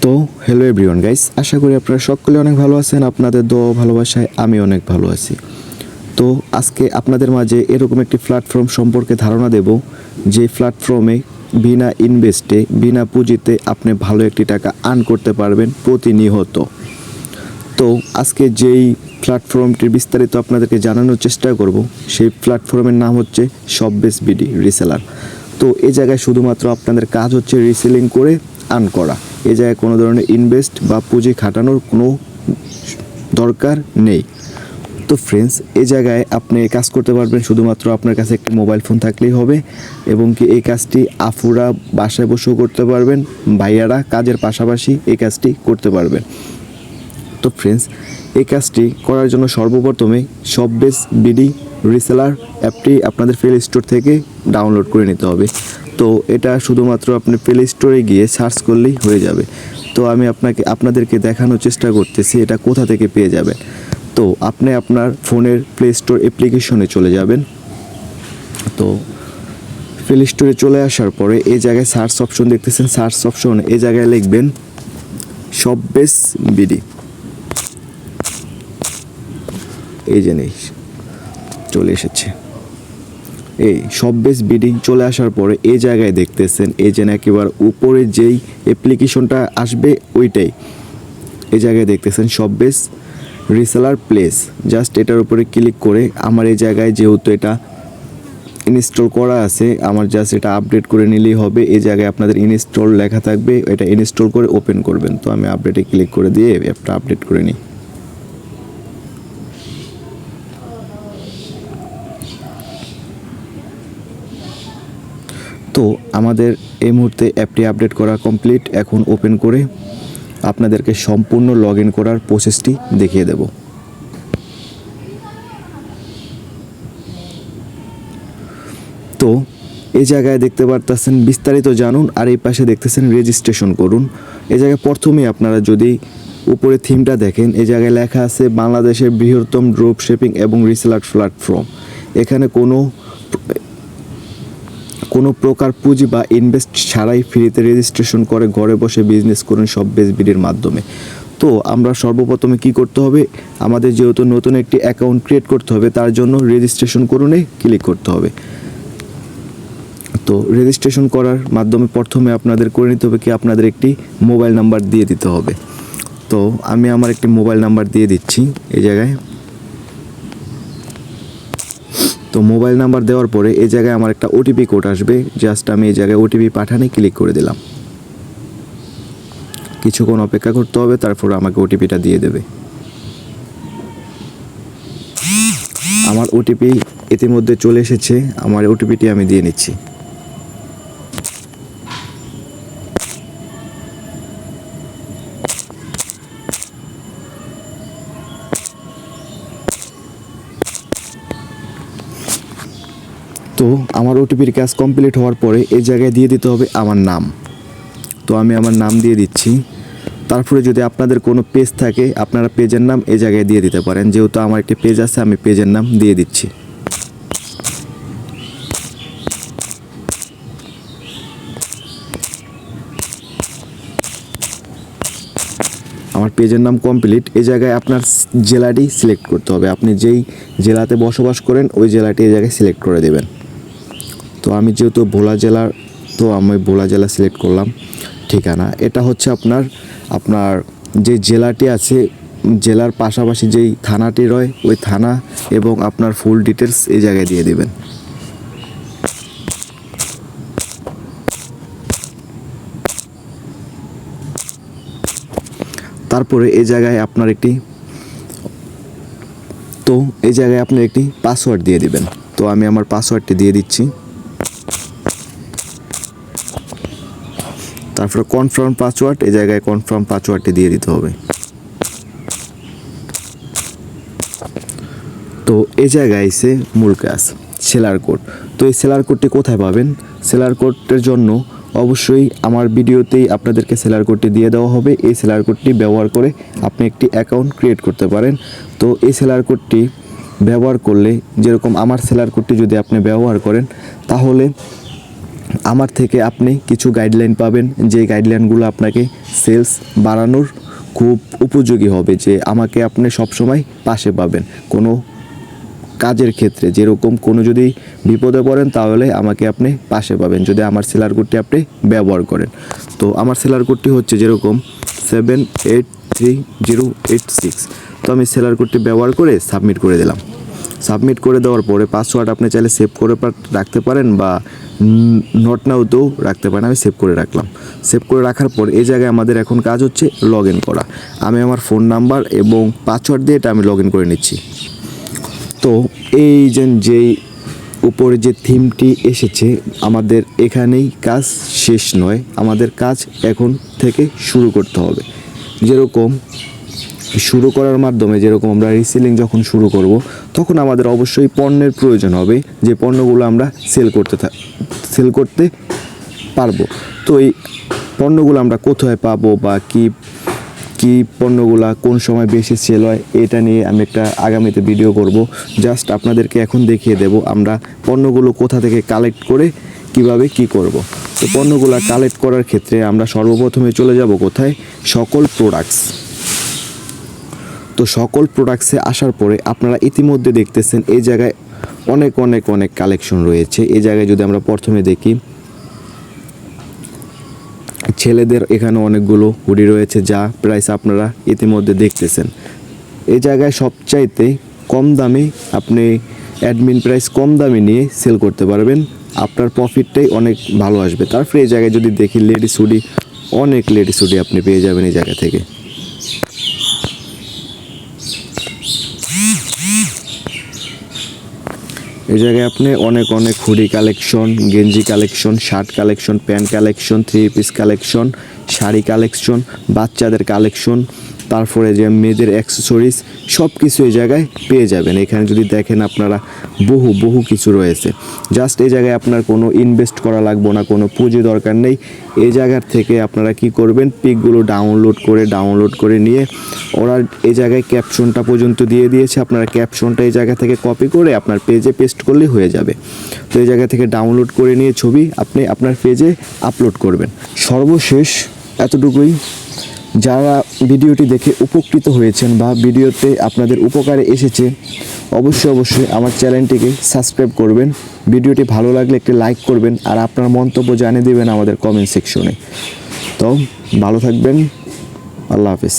তো hello everyone guys, আশা করি আপনারা সকলে অনেক ভালো আছেন। আপনাদের দোয়া ও ভালোবাসায় আমি অনেক ভালো আছি। তো আজকে আপনাদের মাঝে এরকম একটি প্ল্যাটফর্ম সম্পর্কে ধারণা দেব, যে প্ল্যাটফর্মে বিনা ইনভেস্টে বিনা পুঁজিতে আপনি ভালো একটি টাকা আর্ন করতে পারবেন প্রতিনিয়ত। তো আজকে যেই প্ল্যাটফর্মটির বিস্তারিত আপনাদেরকে জানানোর চেষ্টা করব, সেই প্ল্যাটফর্মের নাম হচ্ছে শপবেস বিডি রিসেলার। তো এই জায়গায় শুধুমাত্র আপনাদের কাজ হচ্ছে রিসেলিং করে আর্ন করা। এই জায়গায় কোনো ধরনের ইনভেস্ট বা পুঁজি খাটানোর কোনো দরকার নেই। তো ফ্রেন্ডস, এই জায়গায় আপনি কাজ করতে পারবেন শুধুমাত্র আপনার কাছে একটি মোবাইল ফোন থাকলেই হবে, এবং কি এই কাজটি আফুরা বাসায় বসেও করতে পারবেন, ভাইয়ারা কাজের পাশাপাশি এই কাজটি করতে পারবেন। তো ফ্রেন্ডস, এই কাজটি করার জন্য সর্বপ্রথমে শপবেস বিডি রিসেলার অ্যাপটি আপনাদের প্লে স্টোর থেকে ডাউনলোড করে নিতে হবে। তো এটা শুধুমাত্র আপনি প্লে স্টোরে গিয়ে সার্চ করলেই হয়ে যাবে। তো আমি আপনাদেরকে দেখানোর চেষ্টা করতেছি এটা কোথা থেকে পেয়ে যাবেন। তো আপনি আপনার ফোনের প্লে স্টোর অ্যাপ্লিকেশনে চলে যাবেন। তো প্লে স্টোরে চলে আসার পরে এই জায়গায় সার্চ অপশন দেখতেছেন, সার্চ অপশন এই জায়গায় লিখবেন শপবেস বিডি। এই জিনিস চলে এসেছে, এই শপবেস বিডি চলে আসার পরে এই জায়গায় দেখতেছেন এই যে একেবারে উপরে যেই অ্যাপ্লিকেশনটা আসবে ওইটাই এই জায়গায় দেখতেছেন শপবেস রিসেলার প্লেস। জাস্ট এটার উপরে ক্লিক করে আমার এই জায়গায় যেহেতু এটা ইনস্টল করা আছে, আমার জাস্ট এটা আপডেট করে নিলেই হবে। এই জায়গায় আপনাদের ইনস্টল লেখা থাকবে, এটা ইনস্টল করে ওপেন করবেন। তো আমি আপডেটে ক্লিক করে দিয়ে অ্যাপটা আপডেট করে নিই। তো আমাদের এই মুহূর্তে অ্যাপটি আপডেট করা কমপ্লিট। এখন ওপেন করে আপনাদেরকে সম্পূর্ণ লগ ইন করার প্রসেসটি দেখিয়ে দেব। তো এই জায়গায় দেখতে পারতেছেন বিস্তারিত জানুন, আর এই পাশে দেখতেছেন রেজিস্ট্রেশন করুন। এই জায়গায় প্রথমেই আপনারা যদি উপরে থিমটা দেখেন, এই জায়গায় লেখা আছে বাংলাদেশের বৃহত্তম ড্রপ শিপিং এবং রিসেলার প্ল্যাটফর্ম। এখানে কোনো প্রকার পুঁজি বা ইনভেস্ট ছাড়াই ফ্রিতে রেজিস্ট্রেশন করে ঘরে বসে বিজনেস করুন শপবেস বিডির মাধ্যমে। তো আমরা সর্বপ্রথমে কি করতে হবে, আমাদের যেহেতু নতুন একটি অ্যাকাউন্ট ক্রিয়েট করতে হবে, তার জন্য রেজিস্ট্রেশন করুনে ক্লিক করতে হবে। তো রেজিস্ট্রেশন করার মাধ্যমে প্রথমে আপনাদের করে নিতে হবে কি আপনাদের একটি মোবাইল নাম্বার দিয়ে দিতে হবে। তো আমি আমার একটি মোবাইল নাম্বার দিয়ে দিচ্ছি এই জায়গায়। তো মোবাইল নাম্বার দেওয়ার পরে এই জায়গায় আমার একটা ওটিপি কোড আসবে, জাস্ট আমি এই জায়গায় ওটিপি পাঠানে ক্লিক করে দিলাম। কিছুক্ষণ অপেক্ষা করতে হবে, তারপর আমাকে ওটিপিটা দিয়ে দেবে। আমার ওটিপি ইতিমধ্যে চলে এসেছে, আমার ওটিপিটি আমি দিয়ে নিচ্ছি। তো আমার ওটিপির কাজ কমপ্লিট হওয়ার পরে এই জায়গায় দিয়ে দিতে হবে আমার নাম। তো আমি আমার নাম দিয়ে দিচ্ছি। তারপরে যদি আপনাদের কোনো পেজ থাকে, আপনারা পেজের নাম এই জায়গায় দিয়ে দিতে পারেন। যেহেতু আমার একটি পেজ আছে, আমি পেজের নাম দিয়ে দিচ্ছি। আমার পেজের নাম কমপ্লিট। এই জায়গায় আপনার জেলাটি সিলেক্ট করতে হবে, আপনি যেই জেলাতে বসবাস করেন ওই জেলাটি এই জায়গায় সিলেক্ট করে দেবেন। তো আমি যেহেতু ভোলা জেলার, তো আমি ভোলা জেলা সিলেক্ট করলাম। ঠিকানা এটা হচ্ছে আপনার যে জেলাটি আছে, জেলার পাশাপাশি যেই থানাটি রয় ওই থানা এবং আপনার ফুল ডিটেলস এই জায়গায় দিয়ে দেবেন। তারপরে এই জায়গায় আপনার একটি পাসওয়ার্ড দিয়ে দিবেন। তো আমি আমার পাসওয়ার্ডটি দিয়ে দিচ্ছি। তারপরে কনফার্ম পাসওয়ার্ড, এই জায়গায় কনফার্ম পাসওয়ার্ডটি দিয়ে দিতে হবে। তো এই জায়গায় এসে মূল কাজ সেলার কোড। তো এই সেলার কোডটি কোথায় পাবেন? সেলার কোডের জন্য অবশ্যই আমার ভিডিওতেই আপনাদেরকে সেলার কোডটি দিয়ে দেওয়া হবে। এই সেলার কোডটি ব্যবহার করে আপনি একটি অ্যাকাউন্ট ক্রিয়েট করতে পারেন। তো এই সেলার কোডটি ব্যবহার করলে, যেরকম আমার সেলার কোডটি যদি আপনি ব্যবহার করেন, তাহলে আমার থেকে আপনি কিছু গাইডলাইন পাবেন, যে গাইডলাইনগুলো আপনাকে সেলস বাড়ানোর খুব উপযোগী হবে, যে আমাকে আপনি সবসময় পাশে পাবেন কোনো কাজের ক্ষেত্রে। যেরকম কোনো যদি বিপদে পড়েন তাহলে আমাকে আপনি পাশে পাবেন যদি আমার সেলার কোডটি আপনি ব্যবহার করেন। তো আমার সেলার কোডটি হচ্ছে যেরকম 783086। তো আমি সেলার কোডটি ব্যবহার করে সাবমিট করে দিলাম। সাবমিট করে দেওয়ার পরে পাসওয়ার্ড আপনি চাইলে সেভ করে রাখতে পারেন বা নট নাওতেও রাখতে পারেন। আমি সেভ করে রাখলাম। সেভ করে রাখার পর এই জায়গায় আমাদের এখন কাজ হচ্ছে লগ ইন করা। আমি আমার ফোন নাম্বার এবং পাসওয়ার্ড দিয়ে এটা আমি লগ ইন করে নিচ্ছি। তো এই যেই উপরে যে থিমটি এসেছে, আমাদের এখানেই কাজ শেষ নয়, আমাদের কাজ এখন থেকে শুরু করতে হবে। যেরকম শুরু করার মাধ্যমে যেরকম আমরা রিসেলিং যখন শুরু করব তখন আমাদের অবশ্যই পণ্যের প্রয়োজন হবে, যে পণ্যগুলো আমরা সেল করতে পারবো। তো এই পণ্যগুলো আমরা কোথায় পাবো বা কি পণ্যগুলা কোন সময় বেশি সেল হয় এটা নিয়ে আমি একটা আগামীতে ভিডিও করব। জাস্ট আপনাদেরকে এখন দেখিয়ে দেব আমরা পণ্যগুলো কোথা থেকে কালেক্ট করে কিভাবে কি করব। তো পণ্যগুলো কালেক্ট করার ক্ষেত্রে আমরা সর্বপ্রথমে চলে যাব কোথায়, সকল প্রোডাক্টস। তো সকল প্রোডাক্টসে আসার পরে আপনারা ইতিমধ্যে দেখতেছেন এই জায়গায় অনেক অনেক অনেক কালেকশন রয়েছে। এই জায়গায় যদি আমরা প্রথমে দেখি, ছেলেদের এখানে অনেকগুলো হুডি রয়েছে যা প্রাইস আপনারা ইতিমধ্যে দেখতেছেন। এই জায়গায় সবচাইতে কম দামে আপনি অ্যাডমিন প্রাইস কম দামে নিয়ে সেল করতে পারবেন, আপনার প্রফিটটাই অনেক ভালো আসবে। তারপরে এই জায়গায় যদি দেখি লেডিস হুডি, অনেক লেডিস হুডি আপনি পেয়ে যাবেন এই জায়গা থেকে। এই জায়গায় আপনি অনেক অনেক হুডি কালেকশন, গেঞ্জি collection, shirt collection, pant collection, 3 piece collection, sari collection, বাচ্চাদের কালেকশন, তারপরে যে মেয়েদের অ্যাক্সেসরিজ সব কিছু এই জায়গায় পেয়ে যাবেন। এখানে যদি দেখেন আপনারা বহু কিছু রয়েছে। জাস্ট এই জায়গায় আপনার কোনো ইনভেস্ট করা লাগবে না, কোনো পুঁজি দরকার নেই। এই জায়গার থেকে আপনারা কি করবেন, পিকগুলো ডাউনলোড করে নিয়ে ওরা এই জায়গায় ক্যাপশনটা পর্যন্ত দিয়ে দিয়েছে, আপনারা ক্যাপশনটা এই জায়গা থেকে কপি করে আপনার পেজে পেস্ট করলে হয়ে যাবে। তো এই জায়গা থেকে ডাউনলোড করে নিয়ে ছবি আপনি আপনার পেজে আপলোড করবেন। সর্বশেষ এতটুকুই। যারা ভিডিওটি দেখে উপকৃত হয়েছেন বা ভিডিওতে আপনাদের উপকারে এসেছে অবশ্যই আমার চ্যানেলটিকে সাবস্ক্রাইব করবেন। ভিডিওটি ভালো লাগলে একটি লাইক করবেন আর আপনার মন্তব্য জানিয়ে দেবেন আমাদের কমেন্ট সেকশনে। তো ভালো থাকবেন, আল্লাহ হাফেজ।